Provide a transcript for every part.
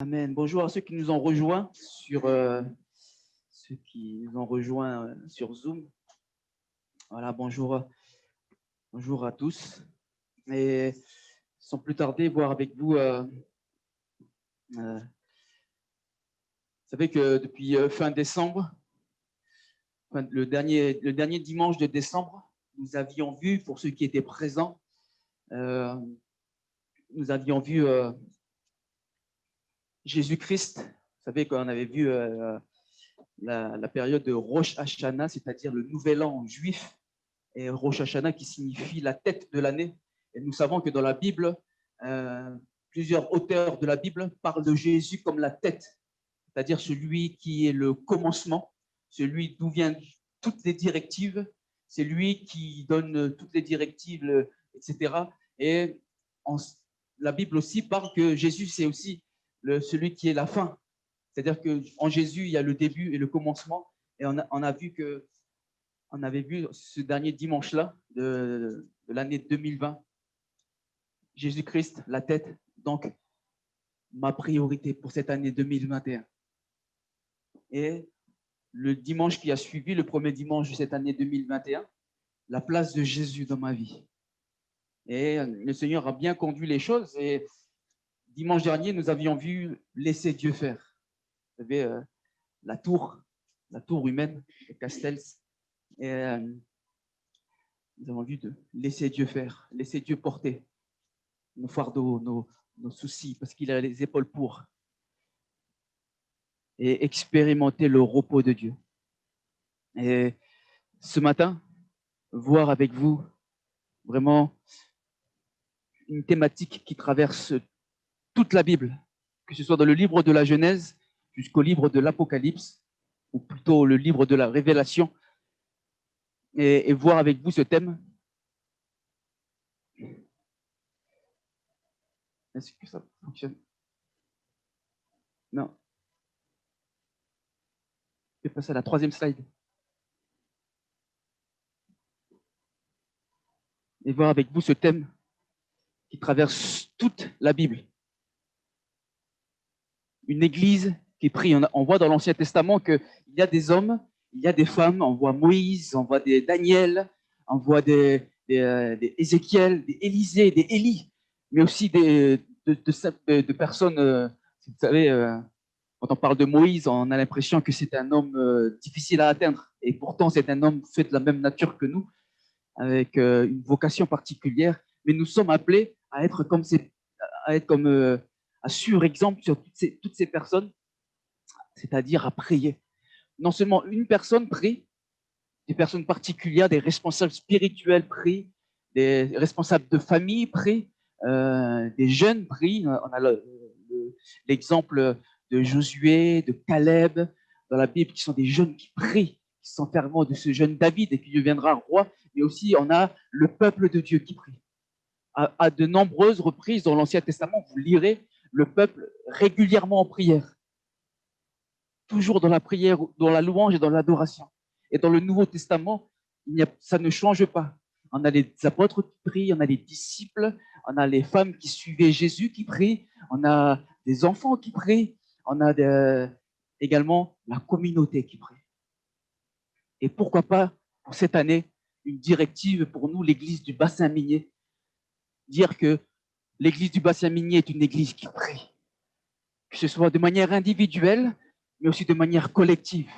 Amen. Bonjour à ceux qui nous ont rejoints sur Zoom. Voilà, bonjour à tous. Et sans plus tarder, voir avec vous. Vous savez que depuis fin décembre, le dernier dimanche de décembre, nous avions vu, pour ceux qui étaient présents, nous avions vu Jésus-Christ. Vous savez qu'on avait vu la période de Rosh Hashanah, c'est-à-dire le nouvel an juif, et Rosh Hashanah qui signifie la tête de l'année. Et nous savons que dans la Bible, plusieurs auteurs de la Bible parlent de Jésus comme la tête, c'est-à-dire celui qui est le commencement, celui d'où viennent toutes les directives, c'est lui qui donne toutes les directives, etc. Et la Bible aussi parle que Jésus, c'est aussi celui qui est la fin. C'est-à-dire qu'en Jésus, il y a le début et le commencement. Et on avait vu ce dernier dimanche-là de l'année 2020, Jésus-Christ, la tête, donc ma priorité pour cette année 2021. Et le dimanche qui a suivi, le premier dimanche de cette année 2021, la place de Jésus dans ma vie. Et le Seigneur a bien conduit les choses. Et dimanche dernier, nous avions vu laisser Dieu faire. Vous savez, la tour humaine de Castells. Et nous avons vu de laisser Dieu faire, laisser Dieu porter nos fardeaux, nos soucis, parce qu'il a les épaules pour. Et expérimenter le repos de Dieu. Et ce matin, voir avec vous vraiment une thématique qui traverse toute la Bible, que ce soit dans le livre de la Genèse jusqu'au livre de l'Apocalypse, ou plutôt le livre de la Révélation, et voir avec vous ce thème. Est-ce que ça fonctionne? Non. Je vais passer à la troisième slide. Et voir avec vous ce thème qui traverse toute la Bible. Une église qui prie. On voit dans l'Ancien Testament qu'il y a des hommes, il y a des femmes. On voit Moïse, on voit des Daniel, on voit des Ézéchiel, des Élisée, des Élie, mais aussi de personnes. Vous savez, quand on parle de Moïse, on a l'impression que c'est un homme difficile à atteindre. Et pourtant, c'est un homme fait de la même nature que nous, avec une vocation particulière. Mais nous sommes appelés à être comme un sur-exemple sur toutes ces personnes, c'est-à-dire à prier. Non seulement une personne prie, des personnes particulières, des responsables spirituels prient, des responsables de famille prient, des jeunes prient. On a l'exemple de Josué, de Caleb dans la Bible, qui sont des jeunes qui prient, qui sont fervents, de ce jeune David et qui deviendra roi. Mais aussi, on a le peuple de Dieu qui prie. À de nombreuses reprises dans l'Ancien Testament, vous lirez le peuple régulièrement en prière. Toujours dans la prière, dans la louange et dans l'adoration. Et dans le Nouveau Testament, ça ne change pas. On a les apôtres qui prient, on a les disciples, on a les femmes qui suivaient Jésus qui prient, on a des enfants qui prient, on a également la communauté qui prie. Et pourquoi pas, pour cette année, une directive pour nous, l'église du bassin minier, dire que l'église du bassin minier est une église qui prie, que ce soit de manière individuelle, mais aussi de manière collective.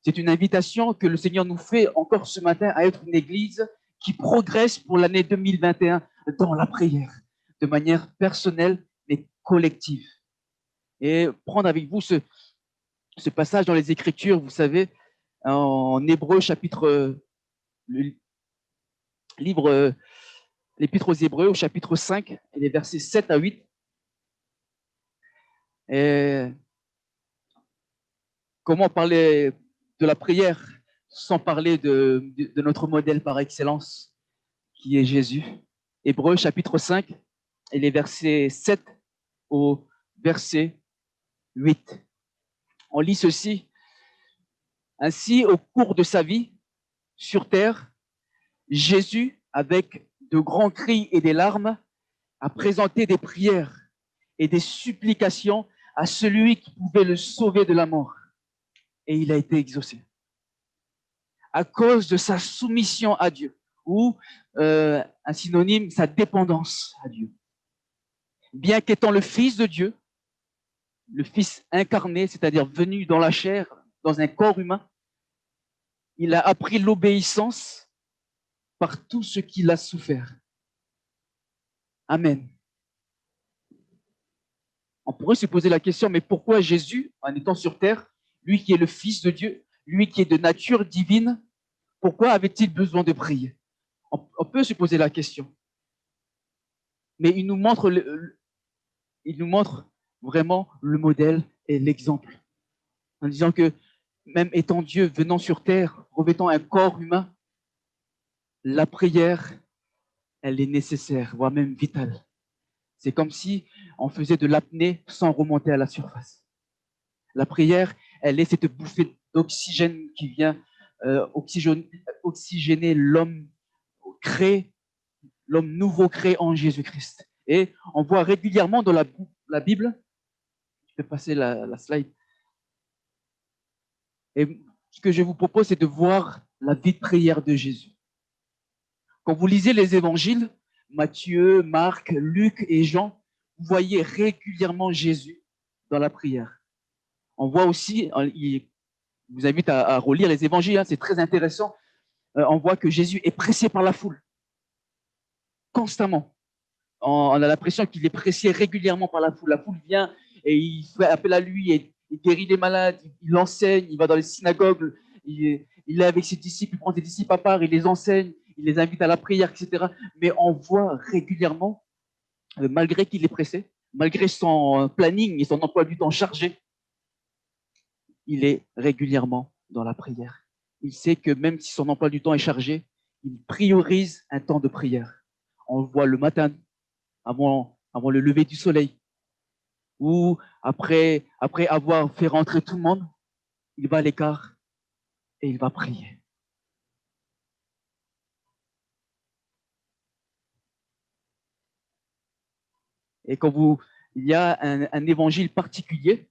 C'est une invitation que le Seigneur nous fait encore ce matin à être une église qui progresse pour l'année 2021 dans la prière, de manière personnelle mais collective. Et prendre avec vous ce passage dans les Écritures, vous savez, en Hébreux, l'Épître aux Hébreux, au chapitre 5, et les versets 7 à 8. Et comment parler de la prière sans parler de notre modèle par excellence, qui est Jésus. Hébreux chapitre 5 et les versets 7 au verset 8. On lit ceci. Ainsi, au cours de sa vie sur terre, Jésus, avec de grands cris et des larmes, a présenté des prières et des supplications à celui qui pouvait le sauver de la mort. Et il a été exaucé. À cause de sa soumission à Dieu, ou un synonyme, sa dépendance à Dieu. Bien qu'étant le Fils de Dieu, le Fils incarné, c'est-à-dire venu dans la chair, dans un corps humain, il a appris l'obéissance par tout ce qu'il a souffert. Amen. On pourrait se poser la question, mais pourquoi Jésus, en étant sur terre, lui qui est le Fils de Dieu, lui qui est de nature divine, pourquoi avait-il besoin de prier? On peut se poser la question. Mais il nous montre vraiment le modèle et l'exemple. En disant que même étant Dieu, venant sur terre, revêtant un corps humain, la prière, elle est nécessaire, voire même vitale. C'est comme si on faisait de l'apnée sans remonter à la surface. La prière, elle est cette bouffée d'oxygène qui vient oxygéner l'homme créé, l'homme nouveau créé en Jésus-Christ. Et on voit régulièrement dans la Bible, je vais passer la slide, et ce que je vous propose, c'est de voir la vie de prière de Jésus. Quand vous lisez les évangiles, Matthieu, Marc, Luc et Jean, vous voyez régulièrement Jésus dans la prière. On voit aussi, je vous invite à relire les évangiles, c'est très intéressant. On voit que Jésus est pressé par la foule, constamment. On a l'impression qu'il est pressé régulièrement par la foule. La foule vient et il fait appel à lui, et il guérit les malades, il enseigne, il va dans les synagogues, il est avec ses disciples, il prend ses disciples à part, il les enseigne, il les invite à la prière, etc. Mais on voit régulièrement, malgré qu'il est pressé, malgré son planning et son emploi du temps chargé, il est régulièrement dans la prière. Il sait que même si son emploi du temps est chargé, il priorise un temps de prière. On le voit le matin, avant le lever du soleil, ou après avoir fait rentrer tout le monde, il va à l'écart et il va prier. Et il y a un évangile particulier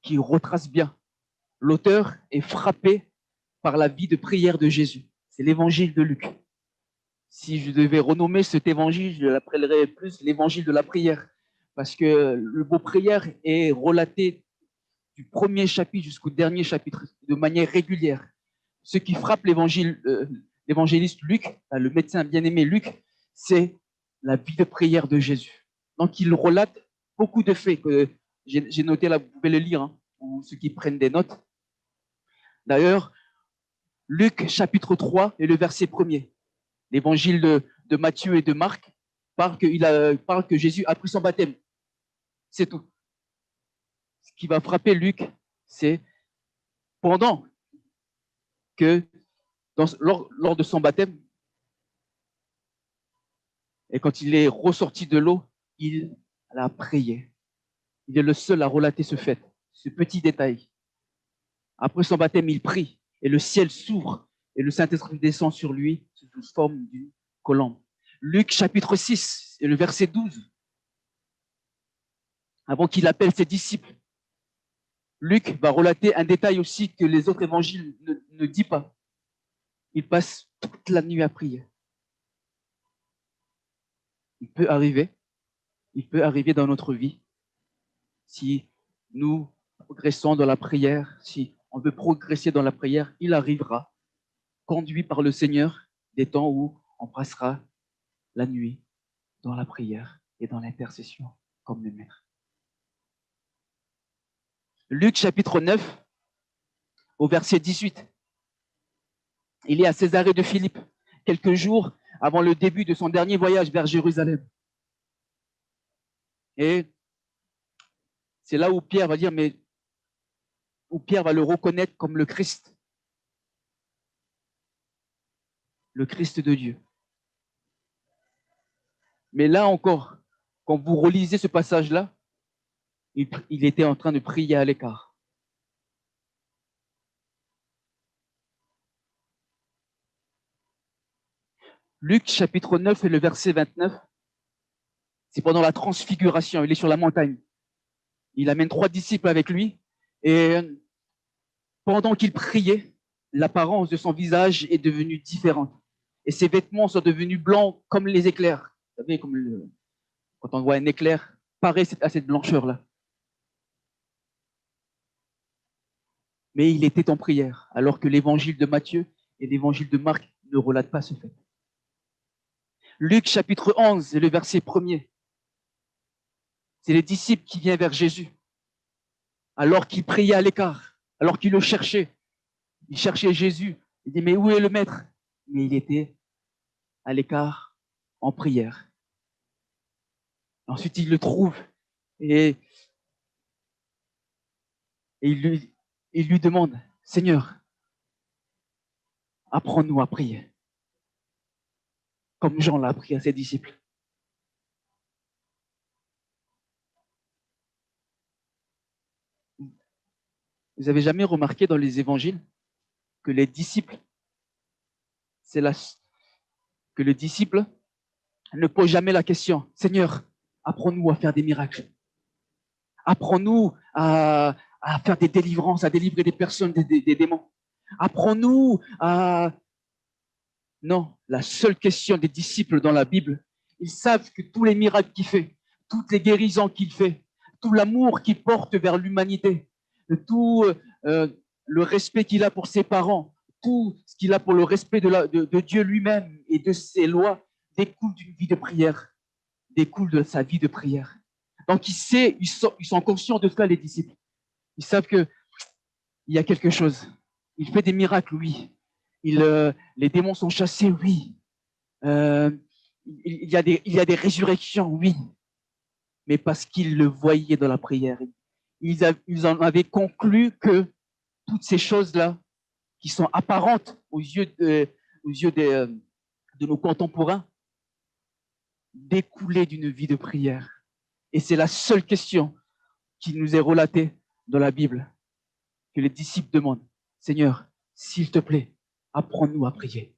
qui retrace bien. L'auteur est frappé par la vie de prière de Jésus. C'est l'évangile de Luc. Si je devais renommer cet évangile, je l'appellerais plus l'évangile de la prière, parce que le mot prière est relaté du premier chapitre jusqu'au dernier chapitre de manière régulière. Ce qui frappe l'évangéliste Luc, le médecin bien-aimé Luc, c'est la vie de prière de Jésus. Donc il relate beaucoup de faits que j'ai noté là, vous pouvez le lire, ou ceux qui prennent des notes. D'ailleurs, Luc chapitre 3 et le verset 1er, l'évangile de Matthieu et de Marc parle que Jésus a pris son baptême. C'est tout. Ce qui va frapper Luc, c'est pendant que, lors de son baptême, et quand il est ressorti de l'eau, il a prié. Il est le seul à relater ce fait, ce petit détail. Après son baptême, il prie, et le ciel s'ouvre, et le Saint-Esprit descend sur lui sous forme d'une colombe. Luc chapitre 6, et le verset 12. Avant qu'il appelle ses disciples, Luc va relater un détail aussi que les autres évangiles ne disent pas. Il passe toute la nuit à prier. Il peut arriver dans notre vie, si nous progressons dans la prière, si on veut progresser dans la prière, il arrivera, conduit par le Seigneur, des temps où on passera la nuit dans la prière et dans l'intercession comme le Maître. Luc chapitre 9, au verset 18. Il est à Césarée de Philippe, quelques jours avant le début de son dernier voyage vers Jérusalem. Et c'est là où Pierre va dire, où Pierre va le reconnaître comme le Christ de Dieu. Mais là encore, quand vous relisez ce passage-là, il était en train de prier à l'écart. Luc chapitre 9 et le verset 29, c'est pendant la transfiguration, il est sur la montagne. Il amène 3 disciples avec lui et pendant qu'il priait, l'apparence de son visage est devenue différente et ses vêtements sont devenus blancs comme les éclairs. Vous savez, quand on voit un éclair, pareil à cette blancheur-là. Mais il était en prière, alors que l'évangile de Matthieu et l'évangile de Marc ne relatent pas ce fait. Luc chapitre 11, le verset 1er. C'est les disciples qui viennent vers Jésus, alors qu'il priait à l'écart, alors qu'il le cherchait. Il cherchait Jésus. Il dit, mais où est le maître? Mais il était à l'écart, en prière. Ensuite, il le trouve et il lui demande, Seigneur, apprends-nous à prier, comme Jean l'a appris à ses disciples. Vous avez jamais remarqué dans les évangiles que les disciples, que le disciple ne pose jamais la question, Seigneur, apprends-nous à faire des miracles. Apprends-nous à faire des délivrances, à délivrer des personnes des démons. Apprends-nous à... Non, la seule question des disciples dans la Bible, ils savent que tous les miracles qu'il fait, toutes les guérisons qu'il fait, tout l'amour qu'il porte vers l'humanité, tout le respect qu'il a pour ses parents, tout ce qu'il a pour le respect de Dieu lui-même et de ses lois, découle d'une vie de prière, découle de sa vie de prière. Donc ils sont conscients de cela, les disciples. Ils savent qu'il y a quelque chose. Il fait des miracles, oui. Les démons sont chassés, oui. Il y a des résurrections, oui. Mais parce qu'ils le voyaient dans la prière. Ils en avaient conclu que toutes ces choses-là, qui sont apparentes aux yeux de nos contemporains, découlaient d'une vie de prière. Et c'est la seule question qui nous est relatée dans la Bible, que les disciples demandent. Seigneur, s'il te plaît, apprends-nous à prier.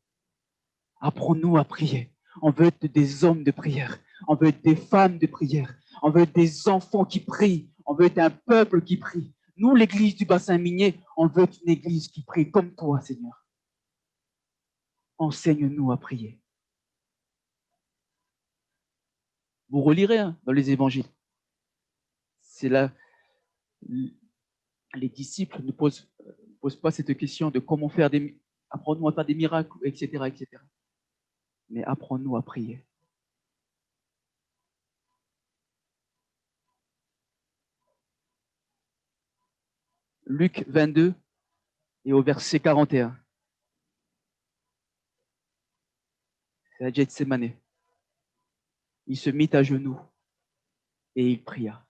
Apprends-nous à prier. On veut être des hommes de prière. On veut être des femmes de prière. On veut être des enfants qui prient. On veut être un peuple qui prie. Nous, l'église du bassin minier, on veut être une église qui prie comme toi, Seigneur. Enseigne-nous à prier. Vous relirez dans les évangiles. C'est là, les disciples ne posent pas cette question de comment faire apprends-nous à faire des miracles, etc., etc. Mais apprends-nous à prier. Luc 22 et au verset 41. C'est à Gethsémane. Il se mit à genoux et il pria.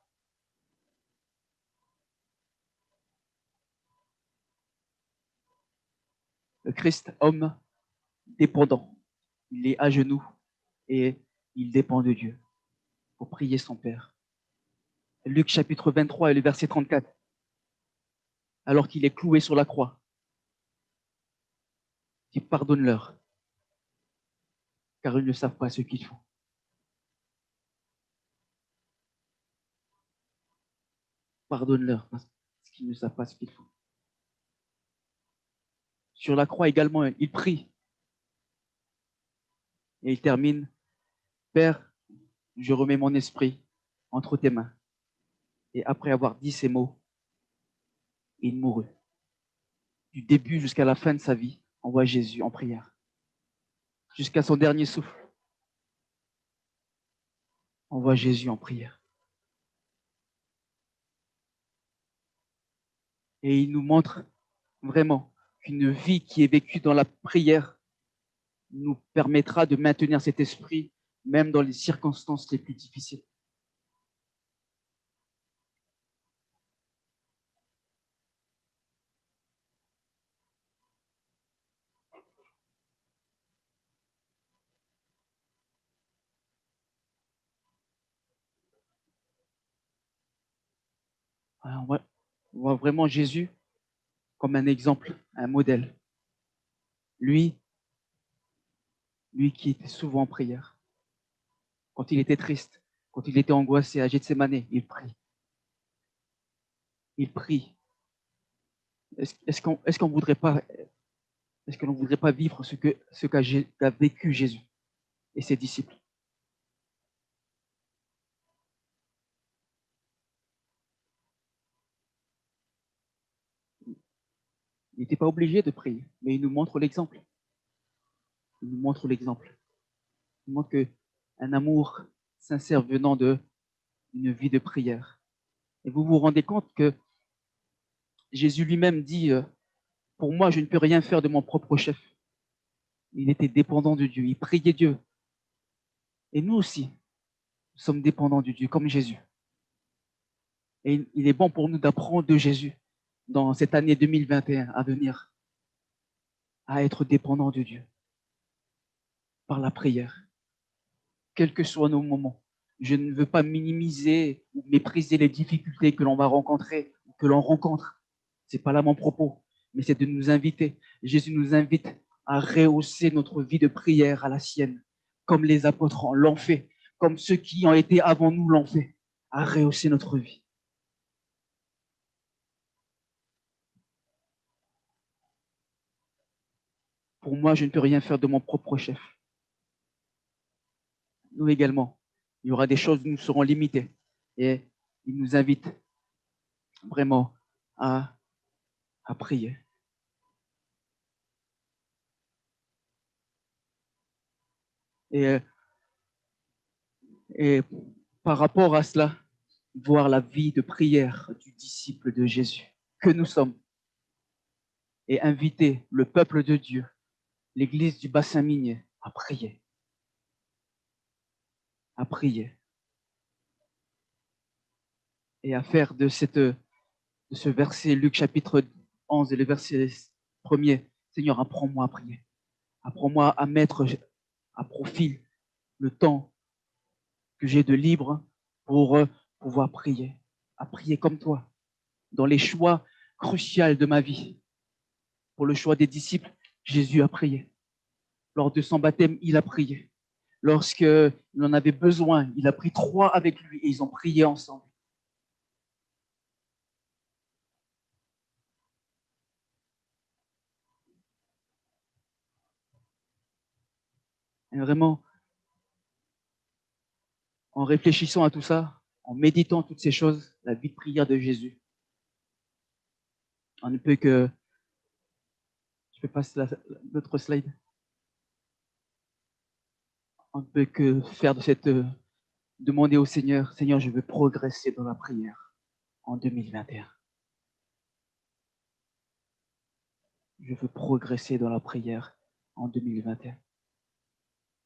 Le Christ, homme dépendant, il est à genoux et il dépend de Dieu pour prier son Père. Luc chapitre 23 et le verset 34. Alors qu'il est cloué sur la croix, il dit pardonne-leur, car ils ne savent pas ce qu'ils font. Pardonne-leur, parce qu'ils ne savent pas ce qu'ils font. Sur la croix également, il prie. Et il termine, Père, je remets mon esprit entre tes mains. Et après avoir dit ces mots, il mourut. Du début jusqu'à la fin de sa vie, on voit Jésus en prière. Jusqu'à son dernier souffle, on voit Jésus en prière. Et il nous montre vraiment qu'une vie qui est vécue dans la prière nous permettra de maintenir cet esprit même dans les circonstances les plus difficiles. Alors, on voit vraiment Jésus comme un exemple, un modèle. Lui qui était souvent en prière. Quand il était triste, quand il était angoissé à Gethsémane, il prie. il prie. Est-ce qu'on voudrait pas, est-ce que l'on voudrait pas vivre qu'a vécu Jésus et ses disciples? Il n'était pas obligé de prier, mais il nous montre l'exemple. Il nous montre l'exemple. Il montre que un amour sincère venant d'une vie de prière. Et vous vous rendez compte que Jésus lui-même dit, pour moi, je ne peux rien faire de mon propre chef. Il était dépendant de Dieu, il priait Dieu. Et nous aussi, nous sommes dépendants de Dieu, comme Jésus. Et il est bon pour nous d'apprendre de Jésus dans cette année 2021 à venir, à être dépendants de Dieu par la prière, quels que soient nos moments. Je ne veux pas minimiser ou mépriser les difficultés que l'on va rencontrer, que l'on rencontre. Ce n'est pas là mon propos, mais c'est de nous inviter. Jésus nous invite à rehausser notre vie de prière à la sienne, comme les apôtres l'ont fait, comme ceux qui ont été avant nous l'ont fait, à rehausser notre vie. Pour moi, je ne peux rien faire de mon propre chef. Nous également, il y aura des choses où nous serons limités. Et il nous invite vraiment à prier. Et, et par rapport à cela, voir la vie de prière du disciple de Jésus que nous sommes et inviter le peuple de Dieu, l'église du bassin minier, à prier. À prier. Et à faire de ce verset, Luc chapitre 11 et le verset 1er, Seigneur, apprends-moi à prier. Apprends-moi à mettre à profit le temps que j'ai de libre pour pouvoir prier, à prier comme toi, dans les choix cruciaux de ma vie. Pour le choix des disciples, Jésus a prié. Lors de son baptême, il a prié. Lorsqu'il en avait besoin, il a pris 3 avec lui et ils ont prié ensemble. Et vraiment, en réfléchissant à tout ça, en méditant toutes ces choses, la vie de prière de Jésus, on ne peut que... Je peux passer l'autre slide. On ne peut que faire de cette... demander au Seigneur, Seigneur, je veux progresser dans la prière en 2021. Je veux progresser dans la prière en 2021.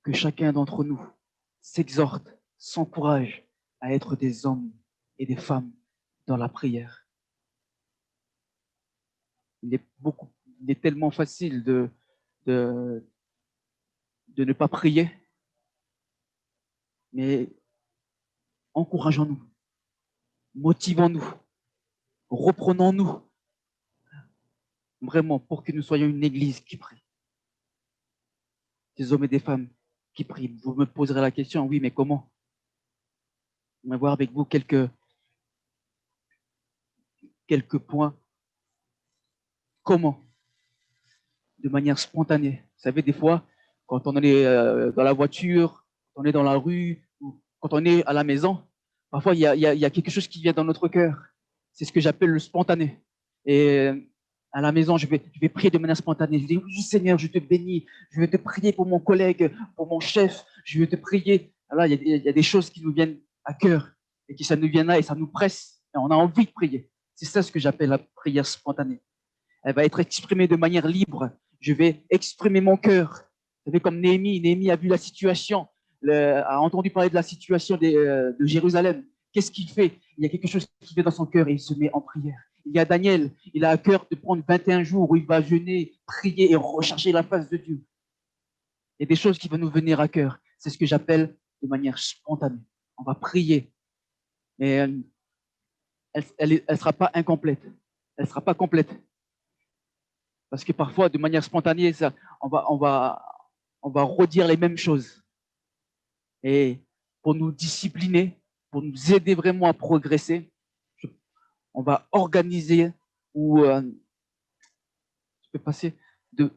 Que chacun d'entre nous s'exhorte, s'encourage à être des hommes et des femmes dans la prière. Il est tellement facile de ne pas prier, mais encourageons-nous, motivons-nous, reprenons-nous vraiment pour que nous soyons une église qui prie. Des hommes et des femmes qui prient. Vous me poserez la question, oui, mais comment? On va voir avec vous quelques points. Comment? De manière spontanée. Vous savez, des fois, quand on est dans la voiture, quand on est dans la rue, ou quand on est à la maison, parfois il y a quelque chose qui vient dans notre cœur. C'est ce que j'appelle le spontané. Et à la maison, je vais prier de manière spontanée. Je dis, oui Seigneur, je te bénis. Je vais te prier pour mon collègue, pour mon chef. Je vais te prier. Alors, il y a des choses qui nous viennent à cœur et qui ça nous vient là et ça nous presse. Et on a envie de prier. C'est ça ce que j'appelle la prière spontanée. Elle va être exprimée de manière libre. Je vais exprimer mon cœur. Vous savez, comme Néhémie. Néhémie a vu la situation, a entendu parler de la situation de Jérusalem. Qu'est-ce qu'il fait? Il y a quelque chose qui fait dans son cœur et il se met en prière. Il y a Daniel, il a à cœur de prendre 21 jours où il va jeûner, prier et rechercher la face de Dieu. Il y a des choses qui vont nous venir à cœur. C'est ce que j'appelle de manière spontanée. On va prier, mais elle ne sera pas incomplète. Elle ne sera pas complète. Parce que parfois, de manière spontanée, on va redire les mêmes choses. Et pour nous discipliner, pour nous aider vraiment à progresser, on va organiser ou je peux passer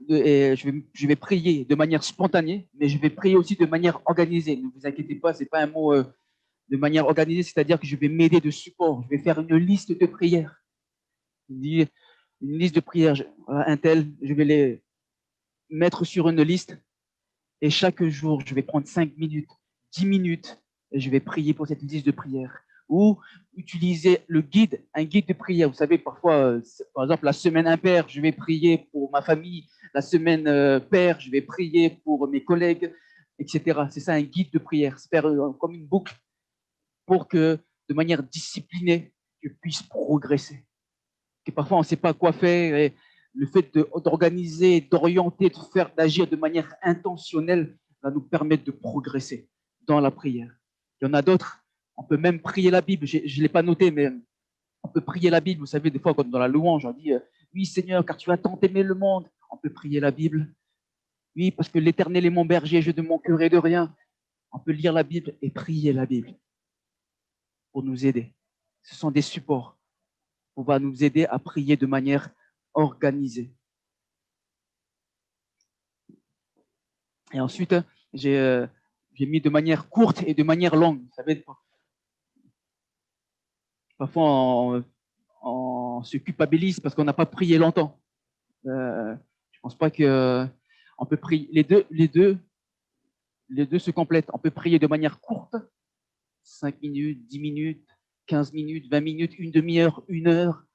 et je vais prier de manière spontanée, mais je vais prier aussi de manière organisée. Ne vous inquiétez pas, c'est pas un mot de manière organisée, c'est-à-dire que je vais m'aider de support. Je vais faire une liste de prières. Une liste de prières. Un tel, je vais les mettre sur une liste et chaque jour, je vais prendre 5 minutes, 10 minutes et je vais prier pour cette liste de prières. Ou utiliser le guide, un guide de prière. Vous savez, parfois, par exemple, la semaine impaire, je vais prier pour ma famille. La semaine paire, je vais prier pour mes collègues, etc. C'est ça un guide de prière. C'est faire comme une boucle pour que, de manière disciplinée, je puisse progresser. Que parfois, on ne sait pas quoi faire et le fait d'organiser, d'orienter, de faire, d'agir de manière intentionnelle va nous permettre de progresser dans la prière. Il y en a d'autres. On peut même prier la Bible. Je ne l'ai pas noté, mais on peut prier la Bible. Vous savez, des fois, comme dans la louange, on dit oui, Seigneur, car tu as tant aimé le monde. On peut prier la Bible. Oui, parce que l'Éternel est mon berger, je ne manquerai de rien. On peut lire la Bible et prier la Bible pour nous aider. Ce sont des supports pour va nous aider à prier de manière organisée. Et ensuite, j'ai mis de manière courte et de manière longue. Vous savez, parfois, on se culpabilise parce qu'on n'a pas prié longtemps. Je ne pense pas que on peut prier. Les deux se complètent. On peut prier de manière courte, 5 minutes, 10 minutes, 15 minutes, 20 minutes, une demi-heure, 1 heure.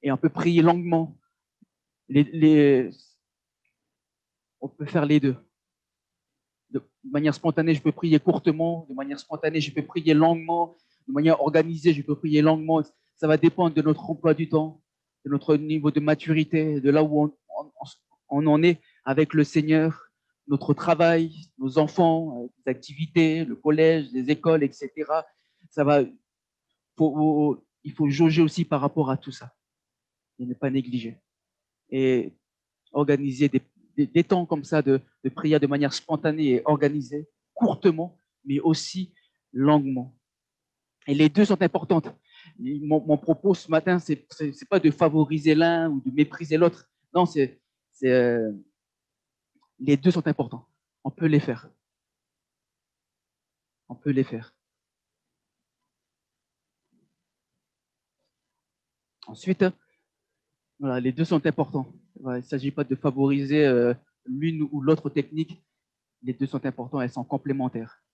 Et on peut prier longuement. On peut faire les deux. De manière spontanée, je peux prier courtement. De manière spontanée, je peux prier longuement. De manière organisée, je peux prier longuement. Ça va dépendre de notre emploi du temps, de notre niveau de maturité, de là où on en est avec le Seigneur, notre travail, nos enfants, les activités, le collège, les écoles, etc. Ça va, il faut jauger aussi par rapport à tout ça et ne pas négliger. Et organiser des temps comme ça de prière de manière spontanée et organisée, courtement, mais aussi longuement. Et les deux sont importantes. Mon propos ce matin, c'est pas de favoriser l'un ou de mépriser l'autre. Non, les deux sont importants. On peut les faire. On peut les faire. Ensuite, voilà, les deux sont importants. Voilà, il ne s'agit pas de favoriser l'une ou l'autre technique. Les deux sont importants, elles sont complémentaires.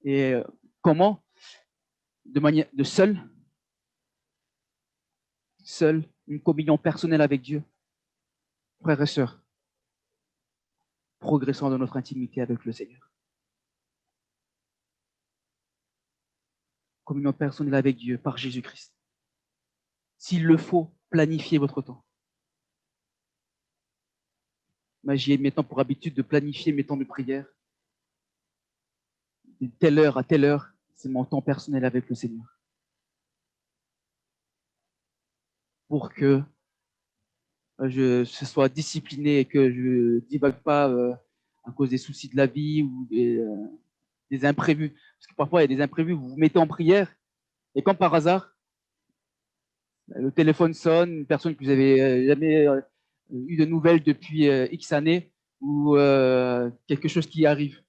Et comment? De seul, une communion personnelle avec Dieu. Frères et sœurs, progressons dans notre intimité avec le Seigneur. Communion personnelle avec Dieu par Jésus-Christ. S'il le faut, planifiez votre temps. Moi, j'ai maintenant pour habitude de planifier mes temps de prière. De telle heure à telle heure, c'est mon temps personnel avec le Seigneur. Pour que je sois discipliné et que je ne divague pas à cause des soucis de la vie ou des imprévus. Parce que parfois, il y a des imprévus, vous vous mettez en prière et comme par hasard, le téléphone sonne, une personne que vous n'avez jamais eu de nouvelles depuis X années ou quelque chose qui arrive.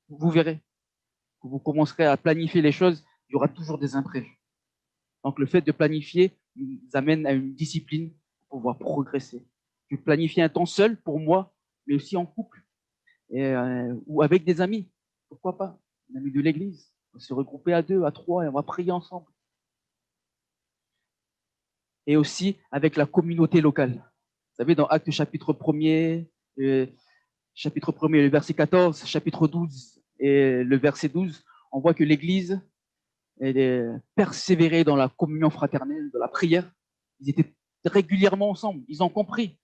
Vous verrez, vous commencerez à planifier les choses, il y aura toujours des imprévus. Donc, le fait de planifier nous amène à une discipline pour pouvoir progresser. Je planifie un temps seul pour moi, mais aussi en couple ou avec des amis. Pourquoi pas? Un ami de l'église. On va se regrouper à 2, à 3 et on va prier ensemble. Et aussi avec la communauté locale. Vous savez, dans Actes chapitre 1er, chapitre 1er, le verset 14, chapitre 12 et le verset 12, on voit que l'Église persévérait dans la communion fraternelle, de la prière. Ils étaient régulièrement ensemble, ils ont compris.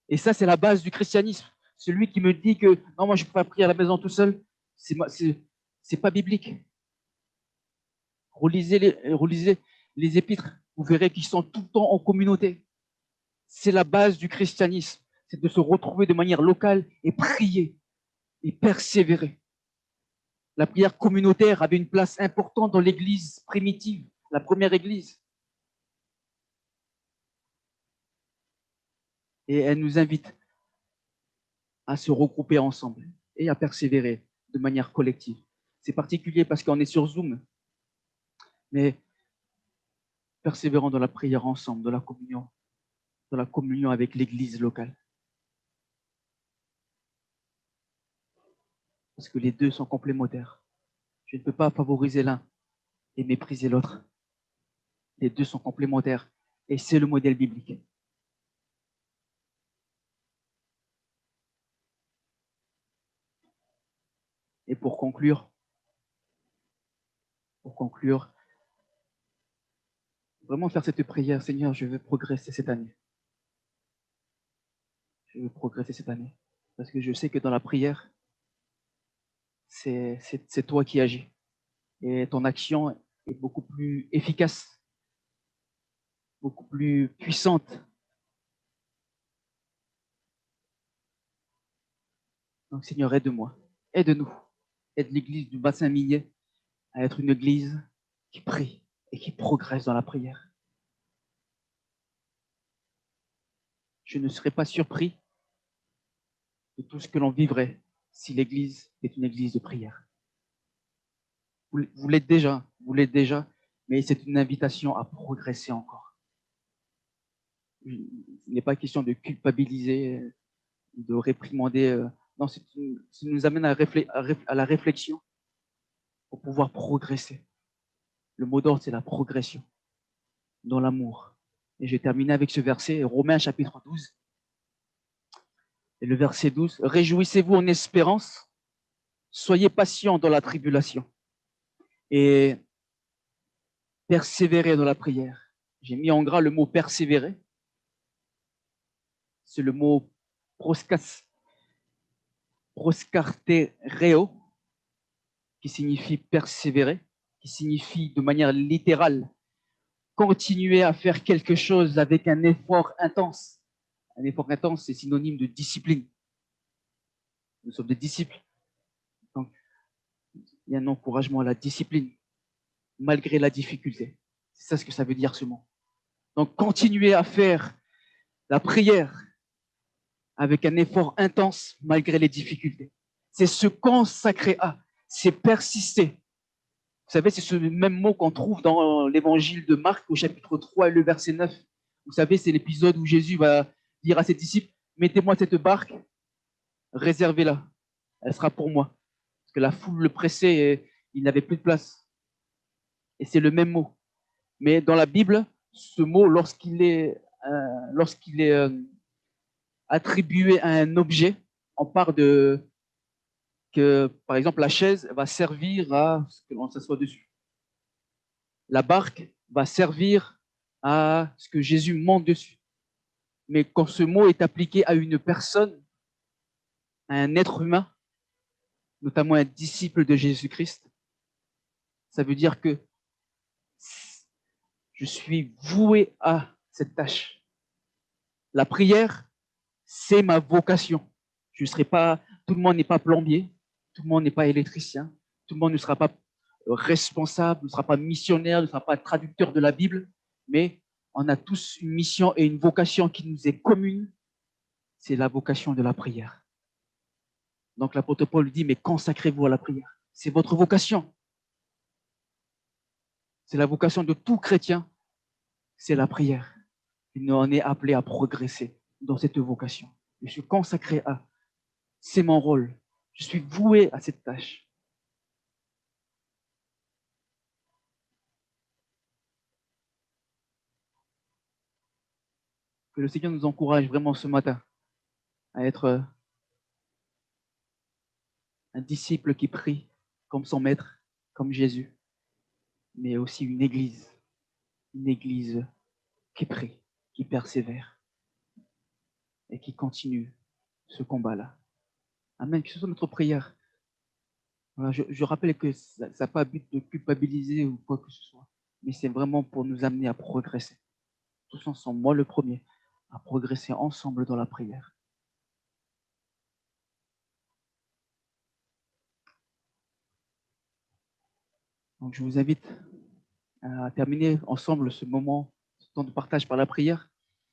Et ça, c'est la base du christianisme. Celui qui me dit que non, moi je ne peux pas prier à la maison tout seul, c'est pas biblique. Relisez les épîtres, vous verrez qu'ils sont tout le temps en communauté. C'est la base du christianisme, c'est de se retrouver de manière locale et prier et persévérer. La prière communautaire avait une place importante dans l'église primitive, la première église. Et elle nous invite à se regrouper ensemble et à persévérer de manière collective. C'est particulier parce qu'on est sur Zoom, mais persévérons dans la prière ensemble, dans la communion avec l'Église locale. Parce que les deux sont complémentaires. Je ne peux pas favoriser l'un et mépriser l'autre. Les deux sont complémentaires et c'est le modèle biblique. Et pour conclure, vraiment faire cette prière, Seigneur, je veux progresser cette année. Je veux progresser cette année. Parce que je sais que dans la prière, c'est toi qui agis. Et ton action est beaucoup plus efficace, beaucoup plus puissante. Donc, Seigneur, aide-moi, aide-nous, aide l'Église du bassin minier à être une Église qui prie et qui progresse dans la prière. Je ne serais pas surpris de tout ce que l'on vivrait si l'Église est une Église de prière. Vous l'êtes déjà, mais c'est une invitation à progresser encore. Il n'est pas question de culpabiliser, de réprimander. Non, ça nous amène à la réflexion pour pouvoir progresser. Le mot d'ordre, c'est la progression dans l'amour. Et je vais terminer avec ce verset, Romains chapitre 12. Et le verset 12, réjouissez-vous en espérance, soyez patients dans la tribulation et persévérez dans la prière. J'ai mis en gras le mot persévérer. C'est le mot proskartereo, qui signifie persévérer, qui signifie de manière littérale continuer à faire quelque chose avec un effort intense. Un effort intense, c'est synonyme de discipline. Nous sommes des disciples. Donc, il y a un encouragement à la discipline, malgré la difficulté. C'est ça ce que ça veut dire, ce mot. Donc, continuer à faire la prière avec un effort intense, malgré les difficultés. C'est se consacrer à, c'est persister. Vous savez, c'est ce même mot qu'on trouve dans l'évangile de Marc au chapitre 3 et le verset 9. Vous savez, c'est l'épisode où Jésus va dire à ses disciples, mettez-moi cette barque, réservez-la, elle sera pour moi. Parce que la foule le pressait et il n'avait plus de place. Et c'est le même mot. Mais dans la Bible, ce mot, lorsqu'il est attribué à un objet, on parle de que, par exemple, la chaise va servir à ce que l'on s'assoit dessus. La barque va servir à ce que Jésus monte dessus. Mais quand ce mot est appliqué à une personne, à un être humain, notamment un disciple de Jésus-Christ, ça veut dire que je suis voué à cette tâche. La prière, c'est ma vocation. Je ne serai pas, tout le monde n'est pas plombier, tout le monde n'est pas électricien, tout le monde ne sera pas responsable, ne sera pas missionnaire, ne sera pas traducteur de la Bible, mais on a tous une mission et une vocation qui nous est commune, c'est la vocation de la prière. Donc l'apôtre Paul dit, mais consacrez-vous à la prière. C'est votre vocation. C'est la vocation de tout chrétien, c'est la prière. Et on est appelé à progresser dans cette vocation. Je suis consacré à, c'est mon rôle. Je suis voué à cette tâche. Que le Seigneur nous encourage vraiment ce matin à être un disciple qui prie comme son maître, comme Jésus, mais aussi une église qui prie, qui persévère et qui continue ce combat-là. Amen. Que ce soit notre prière. Voilà, je rappelle que ça n'a pas but de culpabiliser ou quoi que ce soit, mais c'est vraiment pour nous amener à progresser. Tous ensemble, moi le premier, à progresser ensemble dans la prière. Donc je vous invite à terminer ensemble ce moment, ce temps de partage par la prière.